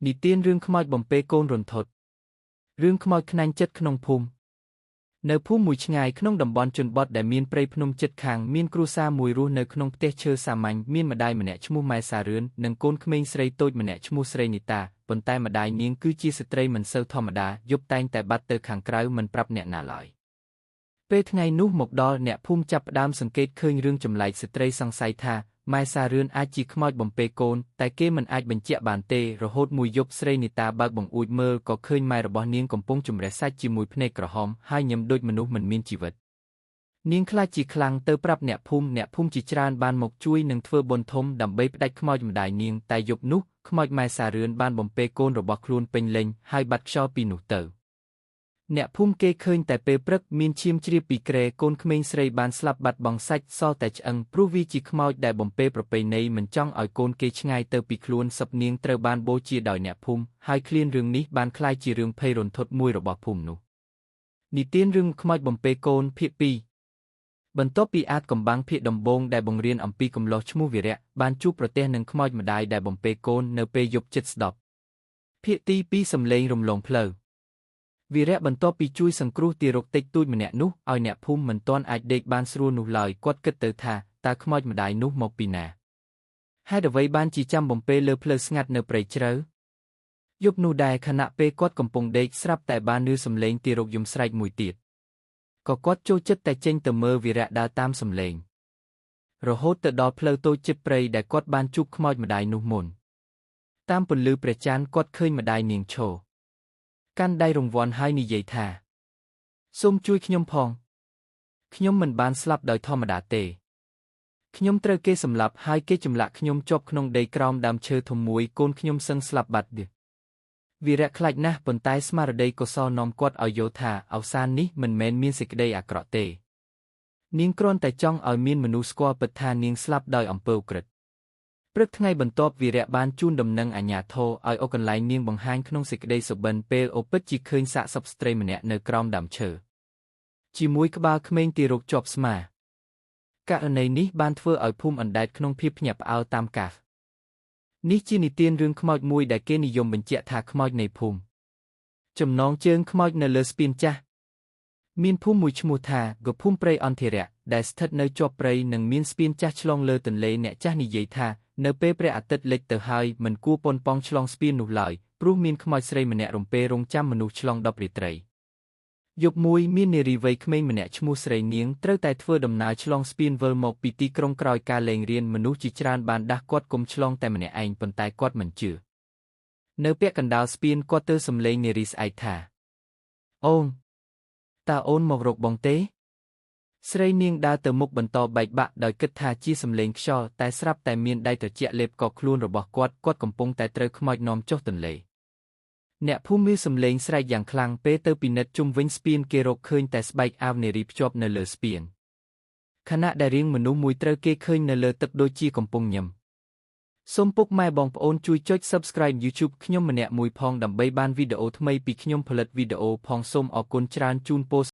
និទានរឿងខ្មោចបំពេកូនរន្ធត់រឿងខ្មោចខ្នាញ់ចិត្តក្នុងភូមិនៅភូមិមួយឆ្ងាយក្នុងតំបន់ជនបទដែលមានព្រៃភ្នំជិតខាងមានគ្រួសារមួយរស់នៅក្នុងផ្ទះឈើសាមញ្ញមានម្ដាយម្នាក់ឈ្មោះម៉ែសារឿននិងកូនក្មេងស្រីតូចម្នាក់ឈ្មោះស្រីនីតាប៉ុន្តែម្ដាយនាងគឺជាស្ត្រីមិនសូវធម្មតាយប់តែងតែបាត់ទៅខាងក្រៅមិនប្រាប់អ្នកណាឡើយពេលថ្ងៃនោះមកដល់អ្នកភូមិចាប់ផ្ដើមសង្កេតឃើញរឿងចម្លែកស្ត្រីសង្ស័យថាម៉ែសារឿនអាចជាខ្មោចបំពេកូនតែគេមិនអាចបញ្ជាក់បានទេរហូតមួយយប់ស្រីនីតាបើកបង្អួចមើលក៏ឃើញម៉ែរបស់នាងកំពុងជំរះសាច់ជាមួយភ្នែកក្រហមហើយញឹមដូចមនុស្សមិនមានជីវិតនាងខ្លាចជាខ្លាំងទៅប្រាប់អ្នកភូមិជាច្រើនបានមកជួយនិងធ្វើបុណ្យធំដើម្បីផ្ដាច់ខ្មោចម្ដាយនាងតែយប់នោះខ្មោចម៉ែសារឿនបានបំពេកូនរបស់ខ្លួនពេញលេញហើយបាត់ខ្យល់ពីនោះទៅអ្នកភូមិគេឃើញតែពេលព្រឹកមានឈាមជ្រាបពីគ្រែកូនក្មេងស្រីបានស្លាប់បាត់បង់សាច់សល់តែឆ្អឹងព្រោះវាជាខ្មោចដែលបំពេប្រពៃណីមិនចង់ឲ្យកូនគេឆ្ងាយទៅពីខ្លួនសពនាងត្រូវបានបូជាដោយអ្នកភូមិហើយឃ្លានរឿងនេះបានក្លាយជារឿងភ័យរន្ធត់មួយរបស់ភូមិនោះនិទានរឿងខ្មោចបំពេកូនភាគ2បន្ទាប់ពីអាតកំបាំងភាគដំបូងដែលបង្រៀនអំពីកំឡោះឈ្មោះវីរៈបានជួបប្រទះនឹងខ្មោចម្ដាយដែលបំពេកូននៅពេលយប់ជិតស្ដប់ភាគទី2សំឡេងរំលងផ្លូវវីរៈបន្ទាប់ពីជួយសង្គ្រោះទារកតិចតួចម្នាក់នោះឲ្យអ្នកភូមិមិនទាន់អាចដេកបានស្រួលនោះឡើយគាត់គិតទៅថាតើខ្មោចម្ដាយនោះមកពីណាហេតុអ្វីបានជាចាំបំពេលើផ្លូវស្ងាត់នៅព្រៃជ្រៅយប់នោះដែរខណៈពេលគាត់កំពុងដេកស្រាប់តែបានឮសំឡេងទារកយំស្រែកមួយទៀតក៏គាត់ចូលចិត្តតែចេញទៅមើលវីរៈដើរតាមសំឡេងរហូតទៅដល់ផ្លូវតូចជិតព្រៃដែលគាត់បានជួបខ្មោចម្ដាយនោះមុនតាមពន្លឺព្រះច័ន្ទគាត់ឃើញម្ដាយនាងឈរកាន់ដៃរង្វាន់ហើយនិយាយថាសូមជួយខ្ញុំផងខ្ញុំមិនបានស្លាប់ដោយធម្មតាទេខ្ញុំត្រូវគេសម្លាប់ហើយគេចម្លាក់ខ្ញុំជាប់ក្នុងដីក្រោមដើមឈើធំមួយកូនខ្ញុំសឹងស្លាប់បាត់ទៀតវីរៈខ្លាចណាស់ប៉ុន្តែស្មារតីកុសលនាំគាត់ឲ្យយល់ថាអវសាននេះមិនមែនមានសេចក្តីអាក្រក់ទេនាងគ្រាន់តែចង់ឲ្យមានមនុស្សស្គាល់ពិតថានាងស្លាប់ដោយអំពើឧក្រិដ្ឋព្រឹកថ្ងៃបន្ទាប់វីរៈបានជូនដំណឹងអាជ្ញាធរឲ្យអូកន្លែងនាងបង្ហាញក្នុងសេចក្តីសុបិនពេលអូពិតជាឃើញសាកសពស្ត្រីម្នាក់នៅក្រោមដើមឈើជាមួយក្បាលក្មេងទារកជាប់ស្មាករណីនេះបានធ្វើឲ្យភូមិអណ្ដែតក្នុងភាពភ្ញាក់ផ្អើលតាមកាសនេះជានិទានរឿងខ្មោចមួយដែលគេនិយមបញ្ជាក់ថាខ្មោចនៃភូមិចំណងជើងខ្មោចនៅលើស្ពានចាស់មានភូមិមួយឈ្មោះថាកភូមិព្រៃអន្តរៈដែលស្ថិតនៅជាប់ព្រៃនិងមានស្ពានចាស់ឆ្លងលើទន្លេអ្នកចាស់និយាយថានៅពេលព្រះអាទិត្យលិចទៅហើយមិនគួរប៉ុនប៉ងឆ្លងស្ពាននោះឡើយព្រោះមានខ្មោចស្រីម្នាក់រំពេរងចាំមនុស្សឆ្លង10រាត្រីយប់មួយមាននារីវ័យក្មេងម្នាក់ឈ្មោះស្រីនាងត្រូវតែធ្វើដំណើរឆ្លងស្ពានវិលមកពីទីក្រុងក្រោយការលែងរៀនមនុស្សជាច្រើនបានដាស់គាត់កុំឆ្លងតែម្នាក់ឯងប៉ុន្តែគាត់មិនជឿនៅពាក់កណ្ដាលស្ពានគាត់ទើសំឡេងនារីស្អែកថាអូនតើអូនមករកបងទេស្រីនាងដើរទៅមុខបន្តបែកបាក់ដោយគិតថាជាសំឡេងខ្យល់តែស្រាប់តែមានដៃត្រជាក់លេបកកខ្លួនរបស់គាត់កំពុងតែត្រូវខ្មោចនាំចុះទន្លេអ្នកភូមិមានសំឡេងស្រែកយ៉ាងខ្លាំងពេលទៅពិនិត្យជុំវិញស្ពានគេរកឃើញតែស្បែកអាវនារីភ្ជាប់នៅលើស្ពានខណៈដែលរាងមនុស្សមួយត្រូវគេឃើញនៅលើទឹកដូចជាកំពុងញឹមសូមពុកម៉ែបងប្អូនជួយចុច Subscribe YouTube ខ្ញុំម្នាក់មួយផងដើម្បីបានវីដេអូថ្មីពីខ្ញុំផលិតវីដេអូផងសូមអរគុណច្រើនជូនពរ